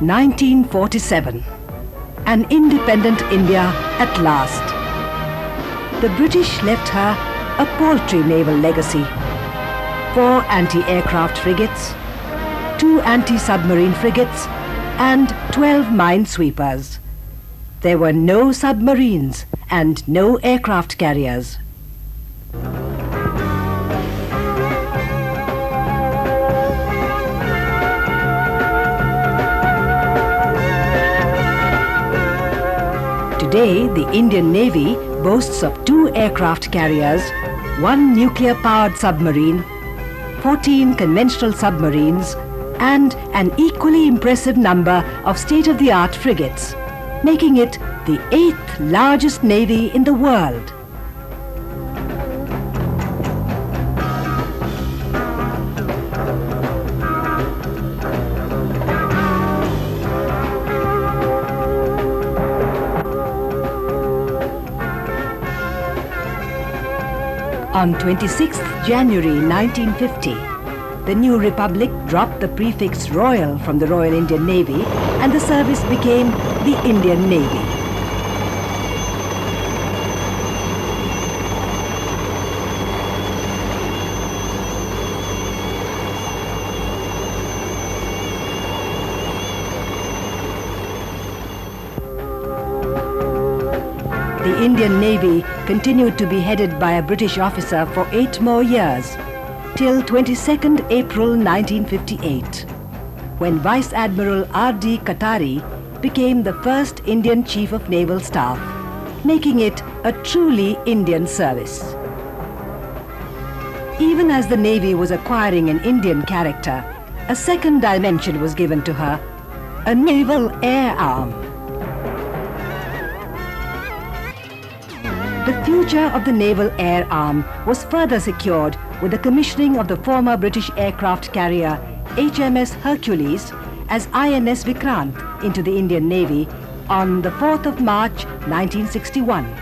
1947. An independent India at last. The British left her a paltry naval legacy. 4 anti-aircraft frigates, 2 anti-submarine frigates, and 12 minesweepers. There were no submarines and no aircraft carriers. Today, the Indian Navy boasts of 2 aircraft carriers, 1 nuclear-powered submarine, 14 conventional submarines, and an equally impressive number of state-of-the-art frigates, making it the 8th largest navy in the world. On 26th January 1950, the new republic dropped the prefix Royal from the Royal Indian Navy and the service became the Indian Navy. The Indian Navy continued to be headed by a British officer for 8 more years, till 22nd April 1958, when Vice Admiral R.D. Katari became the first Indian Chief of Naval Staff, making it a truly Indian service. Even as the Navy was acquiring an Indian character, a second dimension was given to her, a naval air arm. The future of the Naval Air Arm was further secured with the commissioning of the former British aircraft carrier HMS Hercules as INS Vikrant into the Indian Navy on the 4th of March 1961.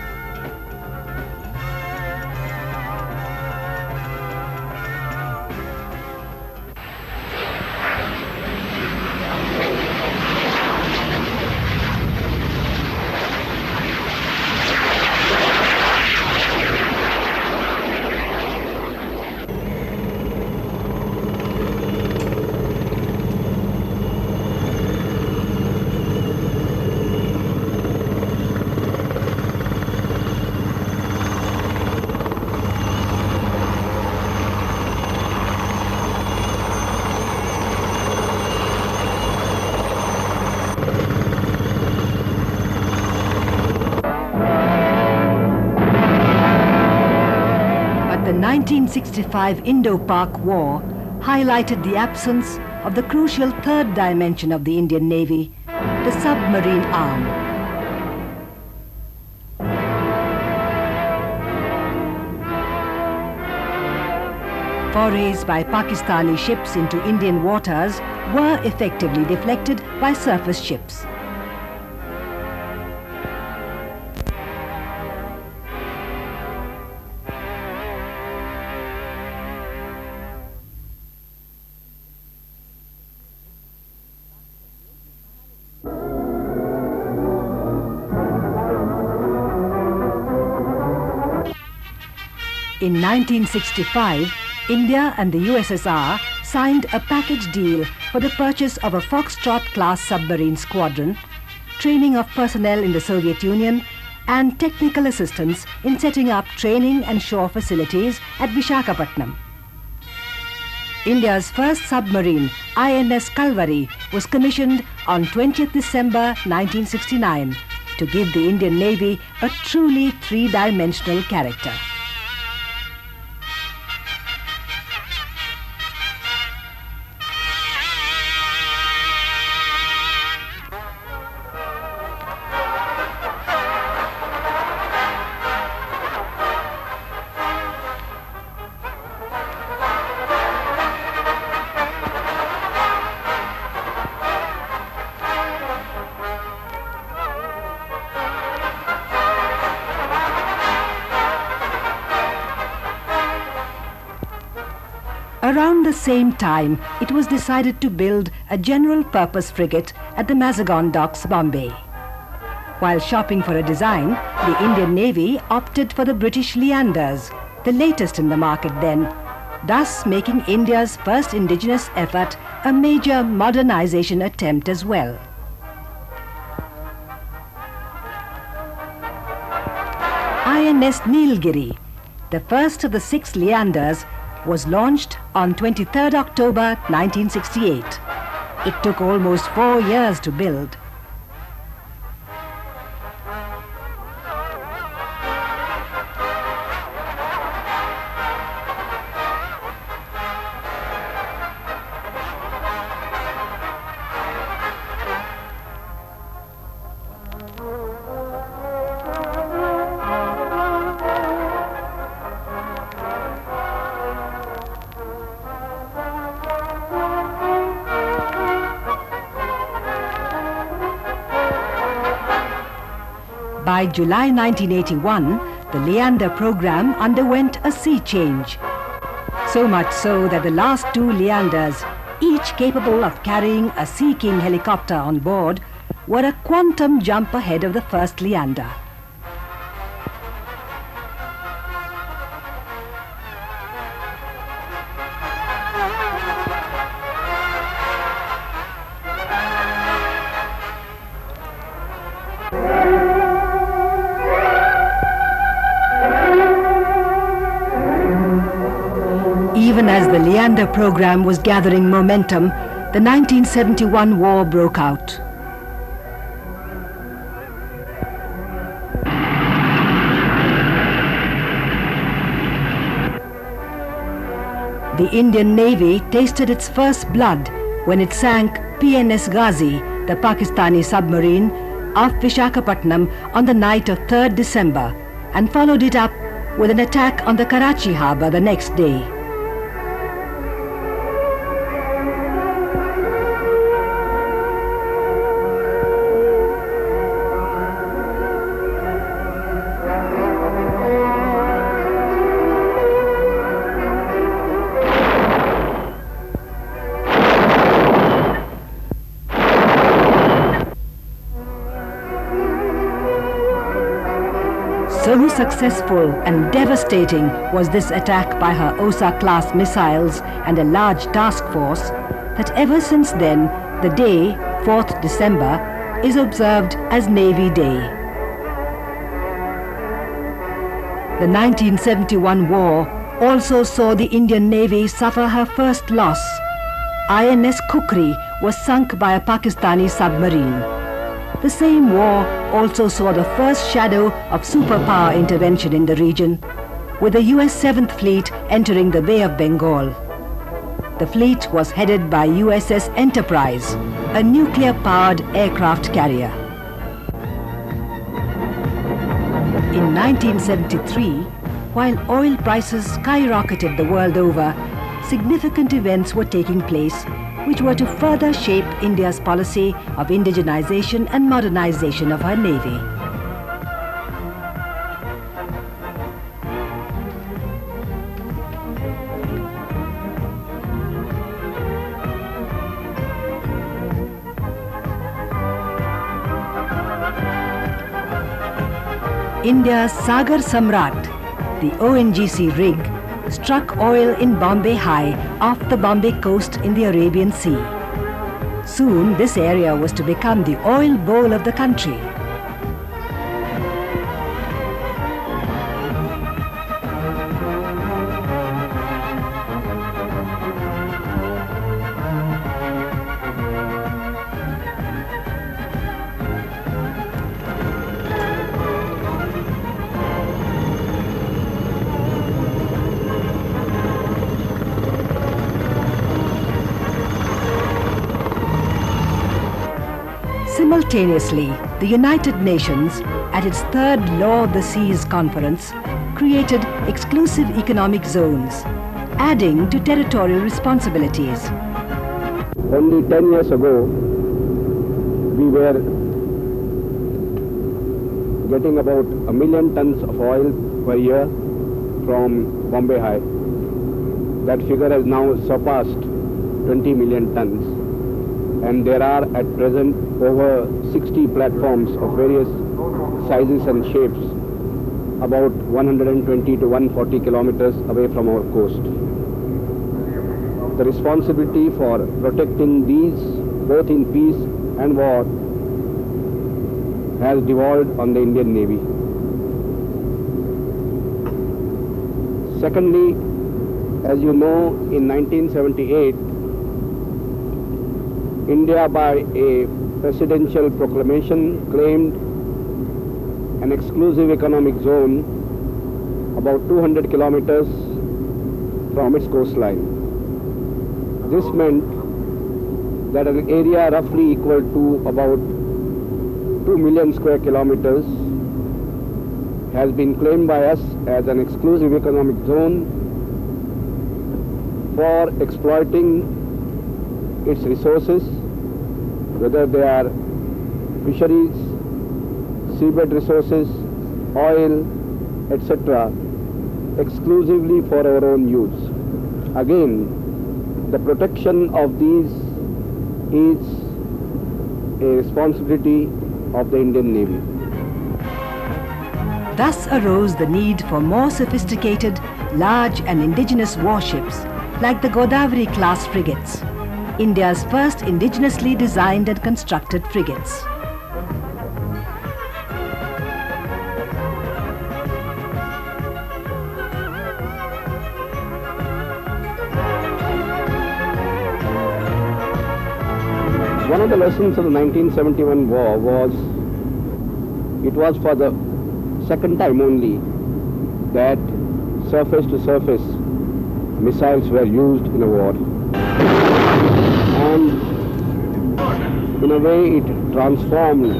The 1965 Indo-Pak War highlighted the absence of the crucial third dimension of the Indian Navy, the submarine arm. Forays by Pakistani ships into Indian waters were effectively deflected by surface ships. In 1965, India and the USSR signed a package deal for the purchase of a Foxtrot-class submarine squadron, training of personnel in the Soviet Union, and technical assistance in setting up training and shore facilities at Visakhapatnam. India's first submarine, INS Kalvari, was commissioned on 20th December 1969 to give the Indian Navy a truly three-dimensional character. Around the same time, it was decided to build a general-purpose frigate at the Mazagon Docks, Bombay. While shopping for a design, the Indian Navy opted for the British Leanders, the latest in the market then, thus making India's first indigenous effort a major modernization attempt as well. INS Nilgiri, the first of the 6 Leanders, was launched on 23rd October 1968. It took almost 4 years to build. By July 1981, the Leander program underwent a sea change. So much so that the last 2 Leanders, each capable of carrying a Sea King helicopter on board, were a quantum jump ahead of the first Leander. Even as the Leander program was gathering momentum, the 1971 war broke out. The Indian Navy tasted its first blood when it sank PNS Ghazi, the Pakistani submarine, off Vishakhapatnam on the night of 3rd December and followed it up with an attack on the Karachi harbour the next day. So successful and devastating was this attack by her OSA-class missiles and a large task force that ever since then, the day, 4th December, is observed as Navy Day. The 1971 war also saw the Indian Navy suffer her first loss. INS Kukri was sunk by a Pakistani submarine. The same war also saw the first shadow of superpower intervention in the region, with the US 7th Fleet entering the Bay of Bengal. The fleet was headed by USS Enterprise, a nuclear-powered aircraft carrier. In 1973, while oil prices skyrocketed the world over, significant events were taking place which were to further shape India's policy of indigenization and modernization of her navy. India's Sagar Samrat, the ONGC rig, struck oil in Bombay High off the Bombay coast in the Arabian Sea. Soon this area was to become the oil bowl of the country. Simultaneously, the United Nations, at its 3rd Law of the Seas conference, created exclusive economic zones, adding to territorial responsibilities. Only 10 years ago, we were getting about 1 million tons of oil per year from Bombay High. that figure has now surpassed 20 million tons, and there are at present over 60 platforms of various sizes and shapes about 120 to 140 kilometers away from our coast. The responsibility for protecting these, both in peace and war, has devolved on the Indian Navy. Secondly, as you know, in 1978, India by a presidential proclamation claimed an exclusive economic zone about 200 kilometers from its coastline. This meant that an area roughly equal to about 2 million square kilometers has been claimed by us as an exclusive economic zone for exploiting its resources, whether they are fisheries, seabed resources, oil, etc., exclusively for our own use. Again, the protection of these is a responsibility of the Indian Navy. Thus arose the need for more sophisticated, large and indigenous warships like the Godavari class frigates, India's first indigenously designed and constructed frigates. One of the lessons of the 1971 war was, it was for the second time only that surface-to-surface missiles were used in a war. And in a way it transformed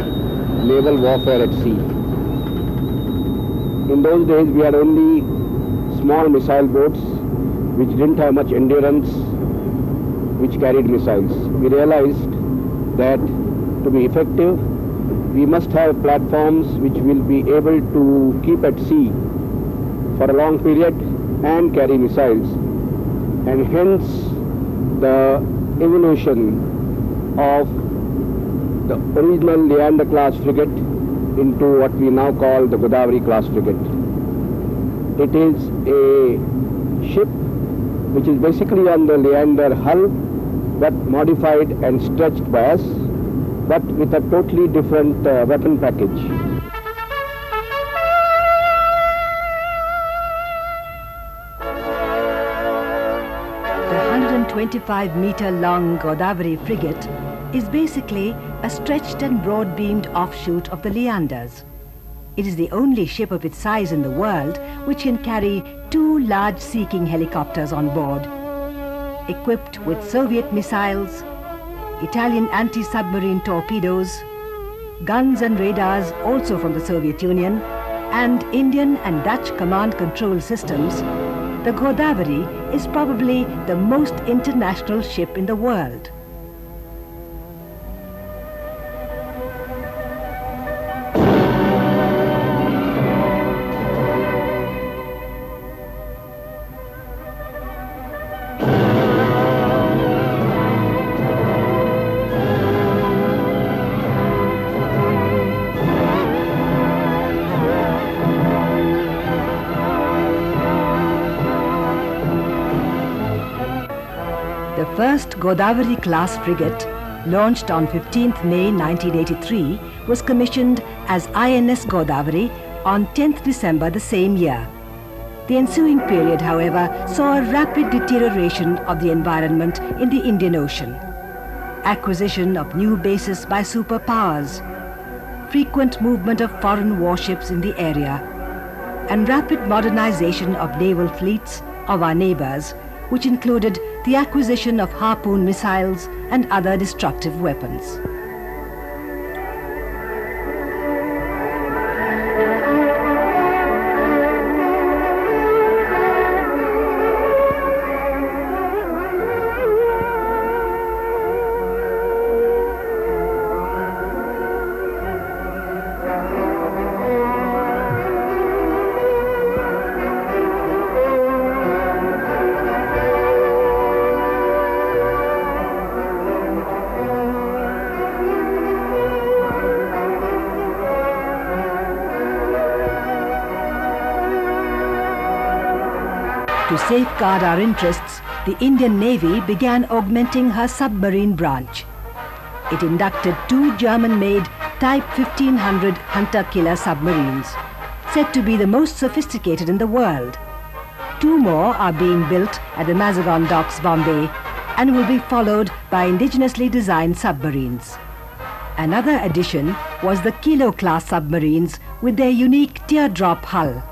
naval warfare at sea. In those days we had only small missile boats which didn't have much endurance, which carried missiles. We realized that to be effective, we must have platforms which will be able to keep at sea for a long period and carry missiles. And hence the evolution of the original Leander class frigate into what we now call the Godavari class frigate. It is a ship which is basically on the Leander hull, but modified and stretched by us, but with a totally different weapon package. The 125-meter-long Godavari frigate is basically a stretched and broad-beamed offshoot of the Leanders. It is the only ship of its size in the world which can carry 2 large Sea King helicopters on board, equipped with Soviet missiles, Italian anti-submarine torpedoes, guns and radars also from the Soviet Union, and Indian and Dutch command control systems. The Godavari is probably the most international ship in the world. The first Godavari class frigate, launched on 15th May 1983, was commissioned as INS Godavari on 10th December the same year. The ensuing period, however, saw a rapid deterioration of the environment in the Indian Ocean. Acquisition of new bases by superpowers, frequent movement of foreign warships in the area, and rapid modernization of naval fleets of our neighbors, which included the acquisition of harpoon missiles and other destructive weapons. To safeguard our interests, the Indian Navy began augmenting her submarine branch. It inducted 2 German-made Type 1500 hunter-killer submarines, said to be the most sophisticated in the world. 2 more are being built at the Mazagon Docks, Bombay, and will be followed by indigenously designed submarines. Another addition was the Kilo-class submarines with their unique teardrop hull.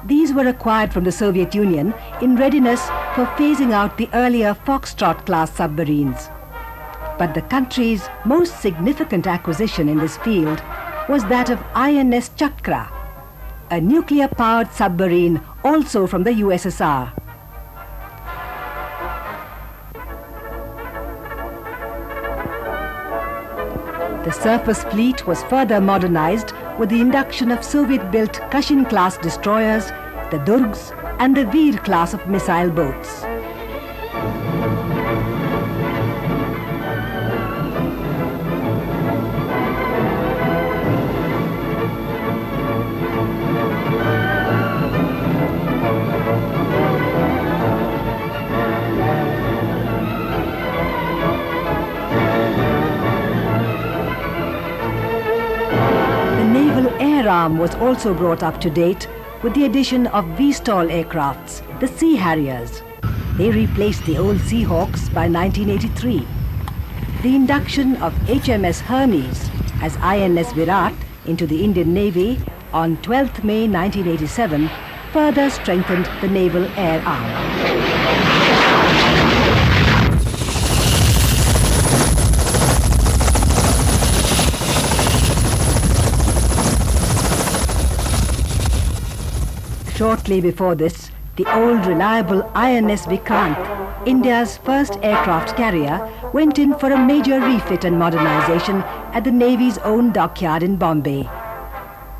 These were acquired from the Soviet Union in readiness for phasing out the earlier Foxtrot-class submarines. But the country's most significant acquisition in this field was that of INS Chakra, a nuclear-powered submarine also from the USSR. The surface fleet was further modernized with the induction of Soviet-built Kashin-class destroyers, the Durgs and the Veer class of missile boats. Arm was also brought up to date with the addition of VSTOL aircrafts, the Sea Harriers. They replaced the old Seahawks by 1983. The induction of HMS Hermes as INS Virat into the Indian Navy on 12th May 1987 further strengthened the naval air arm. Shortly before this, the old reliable INS Vikrant, India's first aircraft carrier, went in for a major refit and modernization at the Navy's own dockyard in Bombay.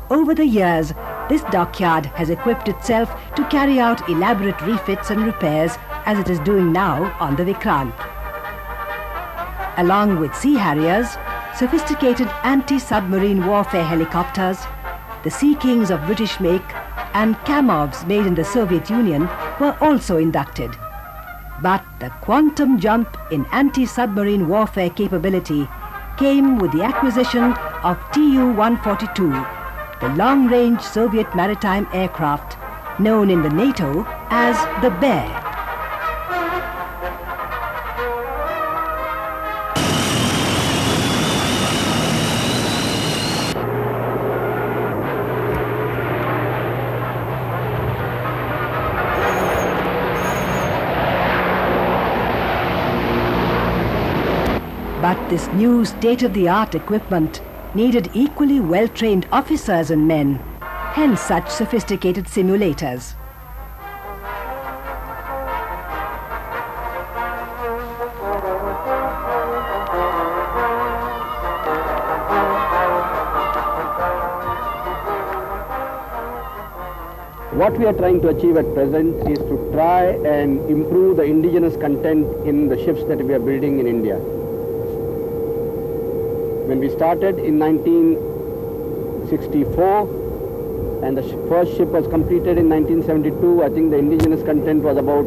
Over the years, this dockyard has equipped itself to carry out elaborate refits and repairs as it is doing now on the Vikrant. Along with Sea Harriers, sophisticated anti-submarine warfare helicopters, the Sea Kings of British make and Kamovs made in the Soviet Union were also inducted. But the quantum jump in anti-submarine warfare capability came with the acquisition of Tu-142, the long-range Soviet maritime aircraft known in the NATO as the Bear. But this new state-of-the-art equipment needed equally well-trained officers and men, hence such sophisticated simulators. What we are trying to achieve at present is to try and improve the indigenous content in the ships that we are building in India. When we started in 1964 and the first ship was completed in 1972, I think the indigenous content was about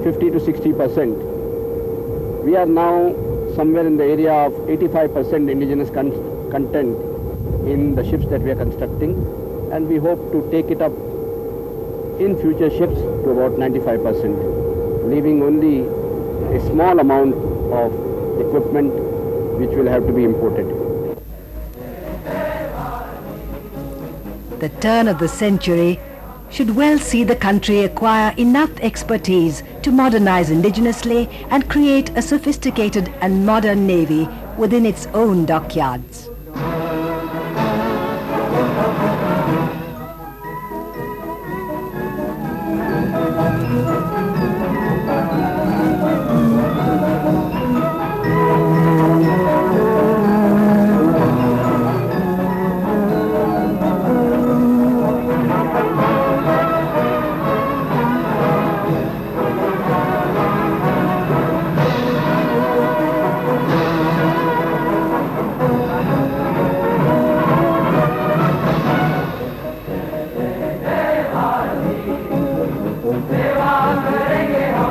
50 to 60%. We are now somewhere in the area of 85% indigenous content in the ships that we are constructing, and we hope to take it up in future ships to about 95%, leaving only a small amount of equipment which will have to be imported. The turn of the century should well see the country acquire enough expertise to modernize indigenously and create a sophisticated and modern navy within its own dockyards. करेंगे